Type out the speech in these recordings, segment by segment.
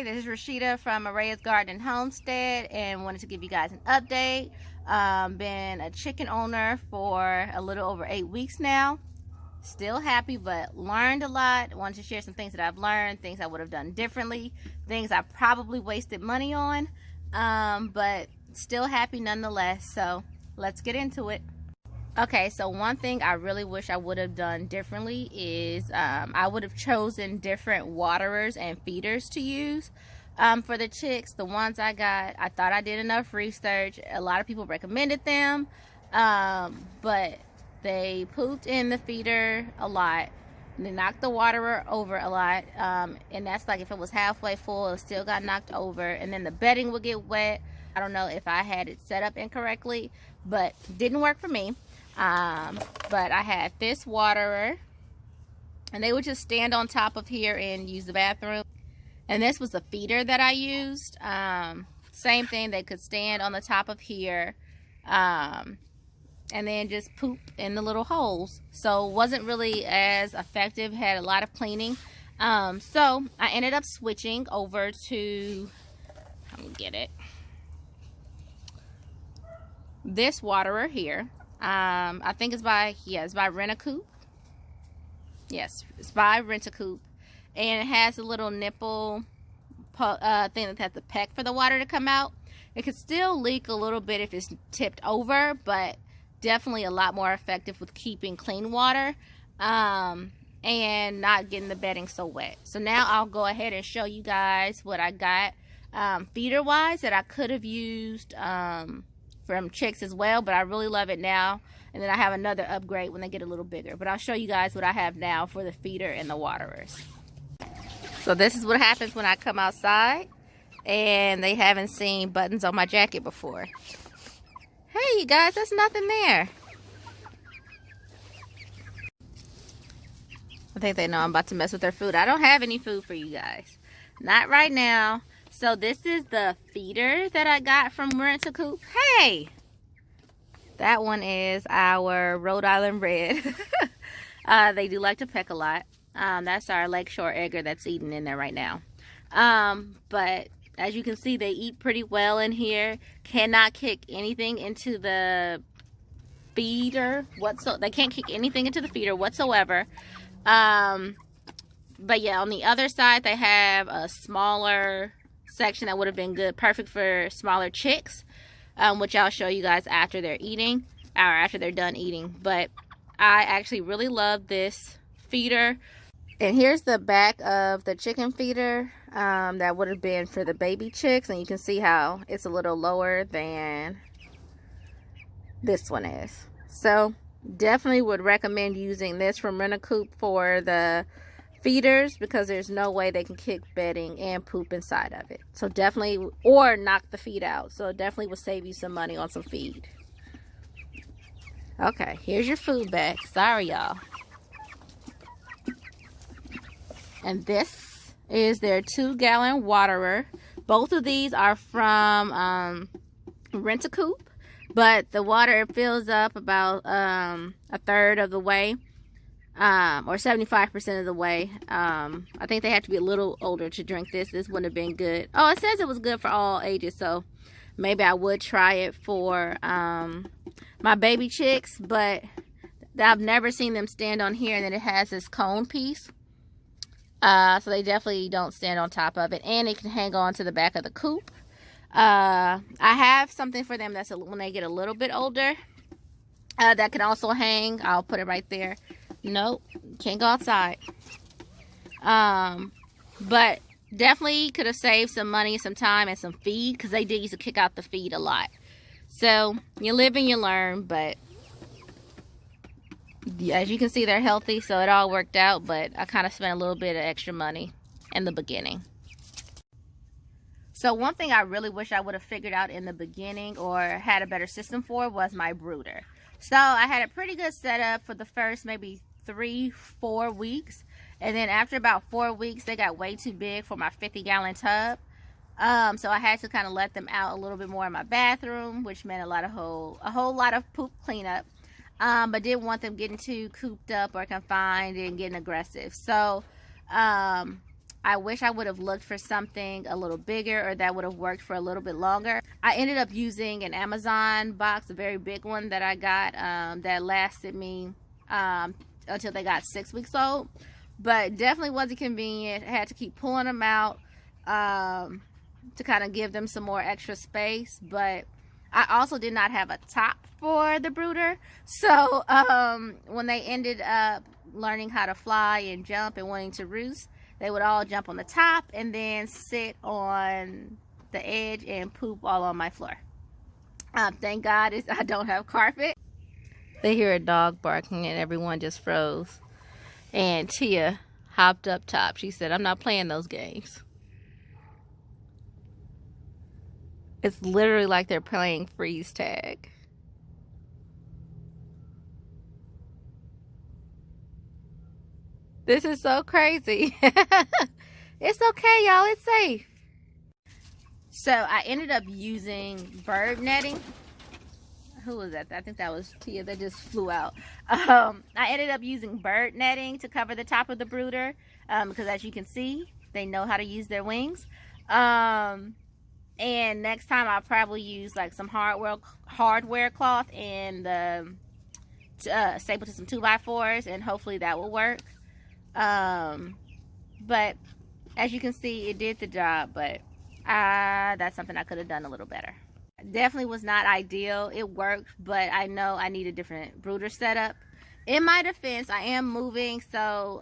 This is Rashida from Araya's Garden and Homestead, and wanted to give you guys an update. Been a chicken owner for a little over 8 weeks now. Still happy, but learned a lot. Wanted to share some things that I've learned, things I would have done differently, things I probably wasted money on, but still happy nonetheless. So let's get into it. Okay, so one thing I really wish I would have done differently is I would have chosen different waterers and feeders to use for the chicks. The ones I got, I thought I did enough research. A lot of people recommended them, but they pooped in the feeder a lot. They knocked the waterer over a lot, and that's like if it was halfway full, it still got knocked over, and then the bedding would get wet. I don't know if I had it set up incorrectly, but didn't work for me. But I had this waterer, and they would just stand on top of here and use the bathroom. And this was the feeder that I used. Same thing, they could stand on the top of here, and then just poop in the little holes. So it wasn't really as effective, had a lot of cleaning. So I ended up switching over to, let me get it, this waterer here. I think it's by, it's by Rent-A-Coop. Yes, it's by Rent-A-Coop. And it has a little nipple thing that has the peck for the water to come out. It could still leak a little bit if it's tipped over, but definitely a lot more effective with keeping clean water and not getting the bedding so wet. So now I'll go ahead and show you guys what I got feeder wise that I could have used from chicks as well, but I really love it now. And then I have another upgrade when they get a little bigger, but I'll show you guys what I have now for the feeder and the waterers. So this is what happens when I come outside and they haven't seen buttons on my jacket before. Hey you guys, there's nothing there. I think they know I'm about to mess with their food. I don't have any food for you guys, not right now. So this is the feeder that I got from Rent-A-Coop. Hey! That one is our Rhode Island Red. They do like to peck a lot. That's our Lakeshore Egger that's eating in there right now. But as you can see, they eat pretty well in here. Cannot kick anything into the feeder. They can't kick anything into the feeder whatsoever. But yeah, on the other side, they have a smaller section that would have been good, perfect for smaller chicks, which I'll show you guys after they're eating, or after they're done eating. But I actually really love this feeder. And here's the back of the chicken feeder that would have been for the baby chicks, and you can see how it's a little lower than this one is. So definitely would recommend using this from Rent-A-Coop for the feeders, because there's no way they can kick bedding and poop inside of it. So definitely, or knock the feed out. So it definitely will save you some money on some feed. Okay, here's your food bag. Sorry y'all. And this is their 2-gallon waterer. Both of these are from Rent-A-Coop, but the water fills up about a third of the way. Or 75% of the way. I think they have to be a little older to drink this. This wouldn't have been good. Oh, it says it was good for all ages, so maybe I would try it for my baby chicks, but I've never seen them stand on here, and then it has this cone piece. So they definitely don't stand on top of it, and it can hang on to the back of the coop. I have something for them that's when they get a little bit older, that can also hang. I'll put it right there. Nope, can't go outside. But definitely could have saved some money, some time, and some feed, because they did used to kick out the feed a lot. So you live and you learn. But as you can see, they're healthy, so it all worked out. But I kind of spent a little bit of extra money in the beginning. So one thing I really wish I would have figured out in the beginning, or had a better system for, was my brooder. So I had a pretty good setup for the first maybe 3-4 weeks, and then after about 4 weeks they got way too big for my 50-gallon tub. So I had to kind of let them out a little bit more in my bathroom, which meant a whole lot of poop cleanup. But didn't want them getting too cooped up or confined and getting aggressive. So I wish I would have looked for something a little bigger, or that would have worked for a little bit longer. I ended up using an Amazon box, a very big one that I got, that lasted me until they got 6 weeks old. But definitely wasn't convenient. I had to keep pulling them out to kind of give them some more extra space. But I also did not have a top for the brooder. So when they ended up learning how to fly and jump and wanting to roost, they would all jump on the top and then sit on the edge and poop all on my floor. Thank God I don't have carpet. They hear a dog barking and everyone just froze. And Tia hopped up top. She said, "I'm not playing those games." It's literally like they're playing freeze tag. This is so crazy. It's okay, y'all. It's safe. So I ended up using bird netting. Who was that? I think that was Tia that just flew out. I ended up using bird netting to cover the top of the brooder because, as you can see, they know how to use their wings. And next time I'll probably use like some hardware cloth and staple to some 2x4s, and hopefully that will work. But as you can see, it did the job, but that's something I could have done a little better. Definitely was not ideal. It worked, but I know I need a different brooder setup. In my defense, I am moving, so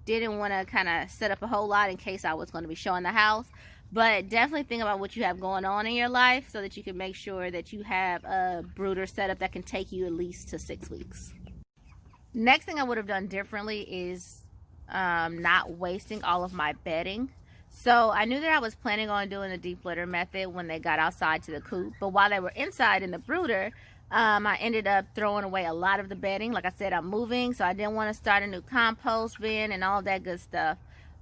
didn't want to kind of set up a whole lot in case I was going to be showing the house. But definitely think about what you have going on in your life so that you can make sure that you have a brooder setup that can take you at least to 6 weeks. Next thing I would have done differently is not wasting all of my bedding. So I knew that I was planning on doing the deep litter method when they got outside to the coop. But while they were inside in the brooder, I ended up throwing away a lot of the bedding. Like I said, I'm moving, so I didn't want to start a new compost bin and all that good stuff.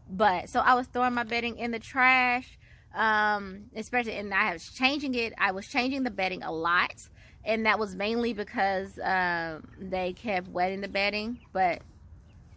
But so I was throwing my bedding in the trash, especially, and I was changing it. I was changing the bedding a lot, and that was mainly because they kept wetting the bedding. But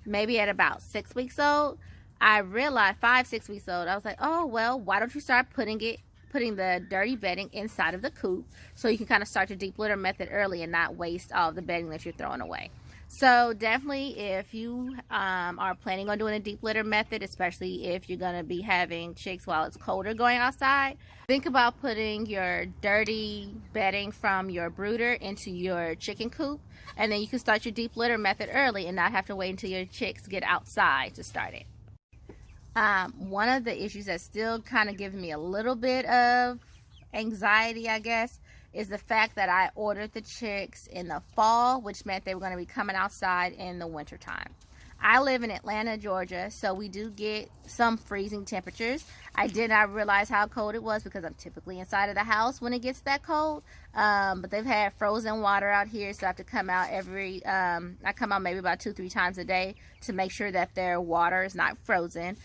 maybe at about 6 weeks old, I realized 5-6 weeks old, I was like, oh well, why don't you start putting the dirty bedding inside of the coop so you can kind of start your deep litter method early and not waste all of the bedding that you're throwing away. So definitely, if you are planning on doing a deep litter method, especially if you're going to be having chicks while it's colder going outside, think about putting your dirty bedding from your brooder into your chicken coop, and then you can start your deep litter method early and not have to wait until your chicks get outside to start it. One of the issues that's still kind of giving me a little bit of anxiety, I guess, is the fact that I ordered the chicks in the fall, which meant they were going to be coming outside in the winter time. I live in Atlanta, Georgia, so we do get some freezing temperatures. I did not realize how cold it was because I'm typically inside of the house when it gets that cold. But they've had frozen water out here, so I have to come out I come out maybe about 2-3 times a day to make sure that their water is not frozen.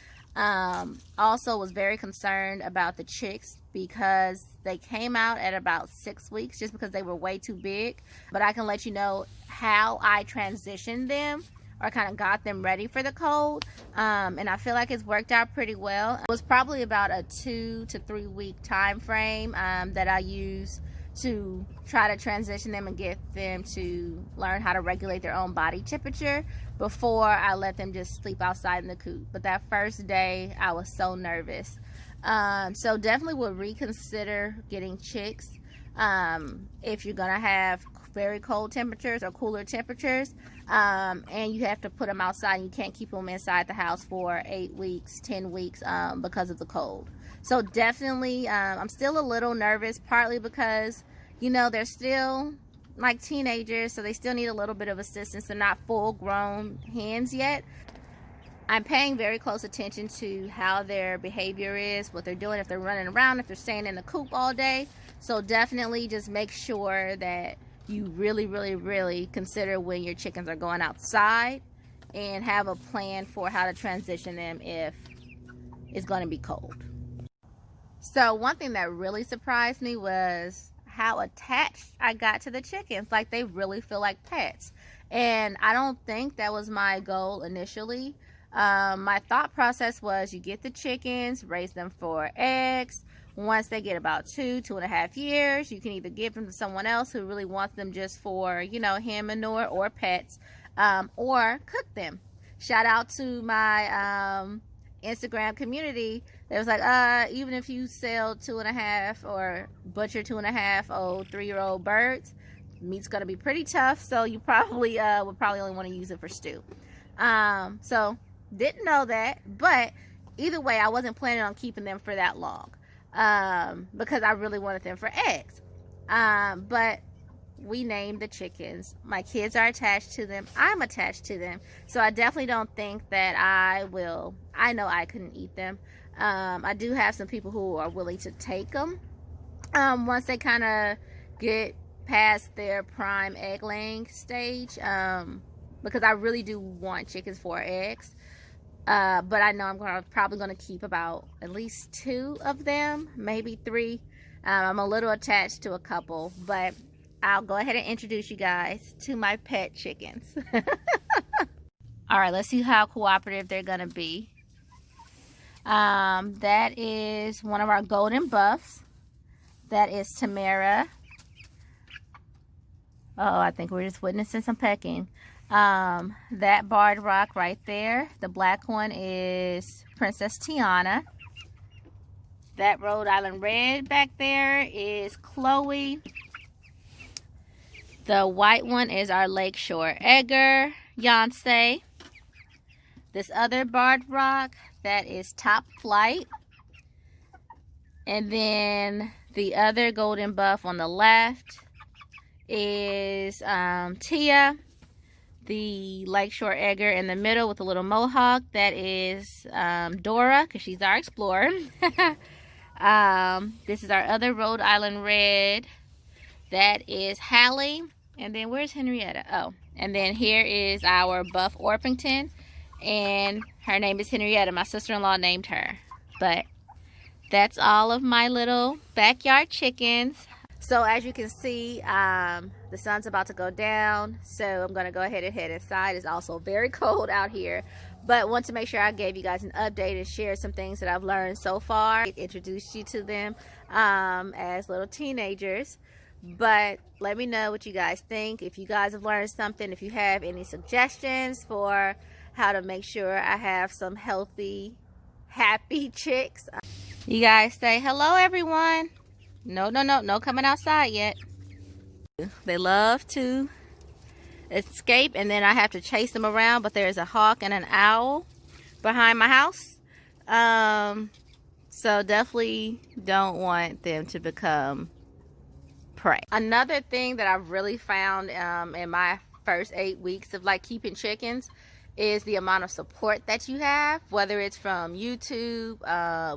Also was very concerned about the chicks because they came out at about 6 weeks just because they were way too big. But I can let you know how I transitioned them or kind of got them ready for the cold, and I feel like it's worked out pretty well. It was probably about a 2 to 3 week time frame that I used to try to transition them and get them to learn how to regulate their own body temperature before I let them just sleep outside in the coop. But that first day I was so nervous. So definitely would reconsider getting chicks if you're gonna have very cold temperatures or cooler temperatures, and you have to put them outside. You can't keep them inside the house for 8 weeks, 10 weeks because of the cold. So definitely I'm still a little nervous, partly because, you know, they're still like teenagers, so they still need a little bit of assistance. They're not full grown hens yet. I'm paying very close attention to how their behavior is, what they're doing, if they're running around, if they're staying in the coop all day. So definitely just make sure that you really consider when your chickens are going outside and have a plan for how to transition them if it's going to be cold. So one thing that really surprised me was how attached I got to the chickens. Like, they really feel like pets. And I don't think that was my goal initially. My thought process was you get the chickens, raise them for eggs. Once they get about 2.5 years, you can either give them to someone else who really wants them just for, you know, hen manure or pets, or cook them. Shout out to my Instagram community. They was like, even if you sell 2.5 or butcher 2.5 old 3-year-old birds, meat's gonna be pretty tough, so you probably would probably only want to use it for stew. So didn't know that, but either way, I wasn't planning on keeping them for that long, because I really wanted them for eggs. But we named the chickens. My kids are attached to them. I'm attached to them. So I definitely don't think that I know I couldn't eat them. I do have some people who are willing to take them once they kind of get past their prime egg laying stage, because I really do want chickens for eggs. But I know I'm probably going to keep about at least 2 of them, maybe 3. I'm a little attached to a couple, but I'll go ahead and introduce you guys to my pet chickens. All right, let's see how cooperative they're going to be. That is one of our golden buffs. That is Tamara. Oh, I think we're just witnessing some pecking. That barred rock right there, the black one, is Princess Tiana. That Rhode Island Red back there is Chloe. The white one is our Lakeshore Edgar, Yonsei. This other barred rock, that is Top Flight. And then the other golden buff on the left is Tia. The Lakeshore Edgar in the middle with a little mohawk, that is Dora, because she's our explorer. This is our other Rhode Island Red. That is Hallie. And then where's Henrietta? Oh, and then here is our buff Orpington. And her name is Henrietta. My sister-in-law named her. But that's all of my little backyard chickens. So as you can see, the sun's about to go down, so I'm going to go ahead and head inside. It's also very cold out here, but want to make sure I gave you guys an update and share some things that I've learned so far. Introduced you to them as little teenagers, but let me know what you guys think. If you guys have learned something, if you have any suggestions for how to make sure I have some healthy, happy chicks. You guys say hello, everyone. No coming outside yet. They love to escape, and then I have to chase them around, but there's a hawk and an owl behind my house. So definitely don't want them to become prey. Another thing that I've really found in my first 8 weeks of like keeping chickens is the amount of support that you have, whether it's from YouTube,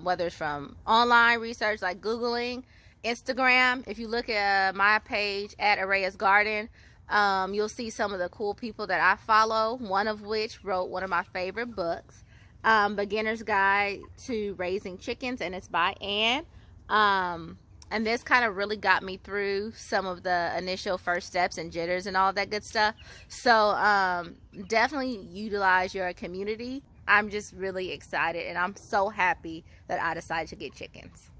whether it's from online research like Googling, Instagram. If you look at my page at Araya's Garden, you'll see some of the cool people that I follow, one of which wrote one of my favorite books, Beginner's Guide to Raising Chickens, and it's by Anne. And this kind of really got me through some of the initial first steps and jitters and all that good stuff. So definitely utilize your community. I'm just really excited, and I'm so happy that I decided to get chickens.